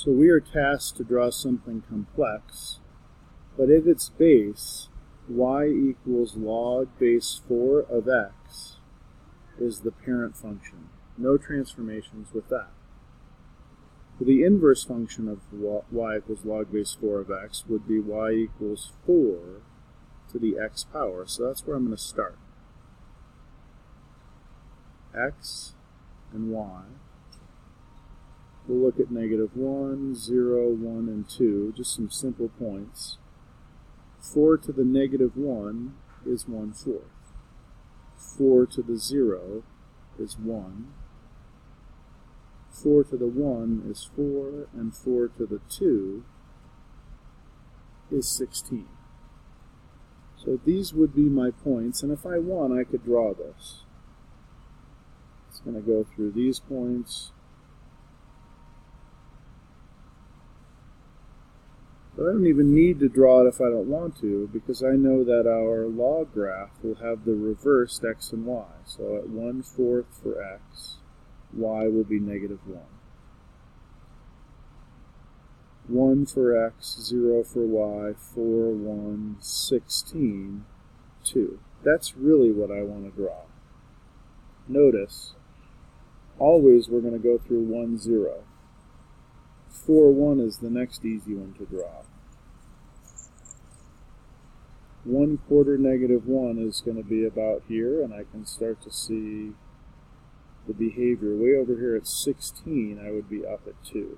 So we are tasked to draw something complex, but at its base, y equals log base 4 of x is the parent function. No transformations with that. The inverse function of y equals log base 4 of x would be y equals 4 to the x power. So that's where I'm going to start. X and y. We'll look at negative 1, 0, 1, and 2, just some simple points. 4 to the negative 1 is 1/4. 4 to the 0 is 1. 4 to the 1 is 4, and 4 to the 2 is 16. So these would be my points, and if I want, I could draw this. It's going to go through these points. But I don't even need to draw it if I don't want to, because I know that our log graph will have the reversed x and y. So at 1/4 for x, y will be negative 1. 1 for x, 0 for y, 4, 1, 16, 2. That's really what I want to draw. Notice, always we're going to go through 1, 0. 4, 1 is the next easy one to draw. 1/4 negative 1 is going to be about here, and I can start to see the behavior. Way over here at 16, I would be up at 2.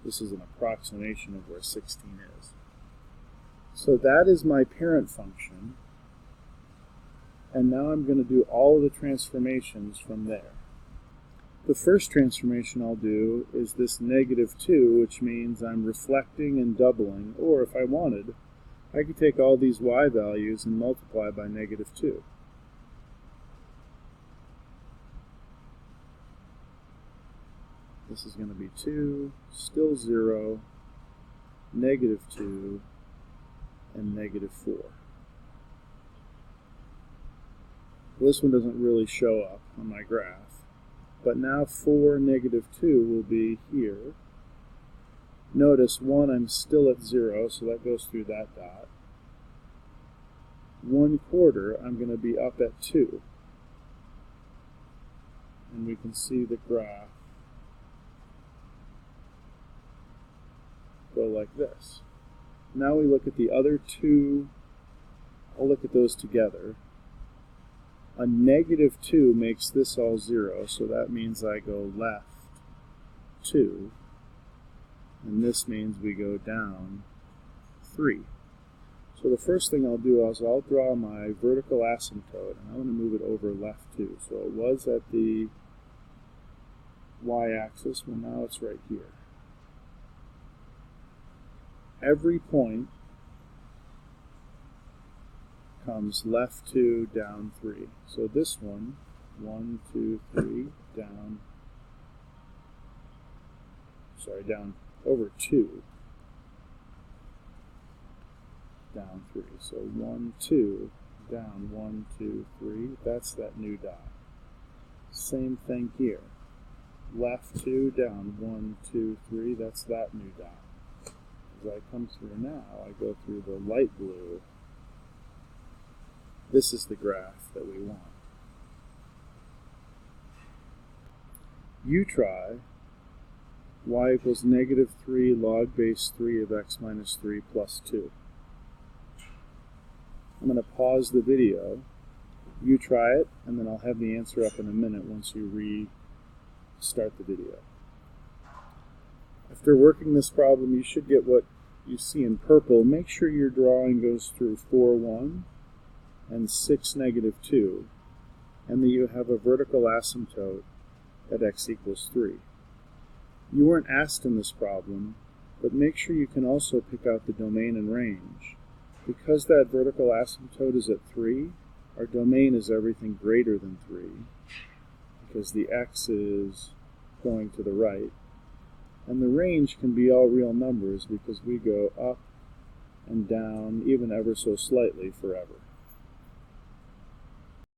This is an approximation of where 16 is. So that is my parent function, and now I'm going to do all of the transformations from there. The first transformation I'll do is this negative 2, which means I'm reflecting and doubling, or if I wanted, I could take all these y values and multiply by negative 2. This is going to be 2, still 0, negative 2, and negative 4. This one doesn't really show up on my graph. But now 4, negative 2 will be here. Notice 1, I'm still at 0, so that goes through that dot. 1/4, I'm going to be up at 2. And we can see the graph go like this. Now we look at the other two. I'll look at those together. A negative 2 makes this all 0, so that means I go left 2, and this means we go down 3. So the first thing I'll do is I'll draw my vertical asymptote, and I'm going to move it over left 2. So it was at the y-axis, well now it's right here. Every point comes left 2, down 3. So this one, 1, 2, 3, down, down over 2, down 3. So 1, 2, down 1, 2, 3. That's that new dot. Same thing here. Left 2, down 1, 2, 3. That's that new dot. As I come through now, I go through the light blue. This is the graph that we want. You try y equals negative 3 log base 3 of x minus 3 plus 2. I'm going to pause the video. You try it, and then I'll have the answer up in a minute once you restart the video. After working this problem, you should get what you see in purple. Make sure your drawing goes through 4, 1, and 6, negative 2, and that you have a vertical asymptote at x equals 3. You weren't asked in this problem, but make sure you can also pick out the domain and range. Because that vertical asymptote is at 3, our domain is everything greater than 3, because the x is going to the right, and the range can be all real numbers because we go up and down, even ever so slightly, forever.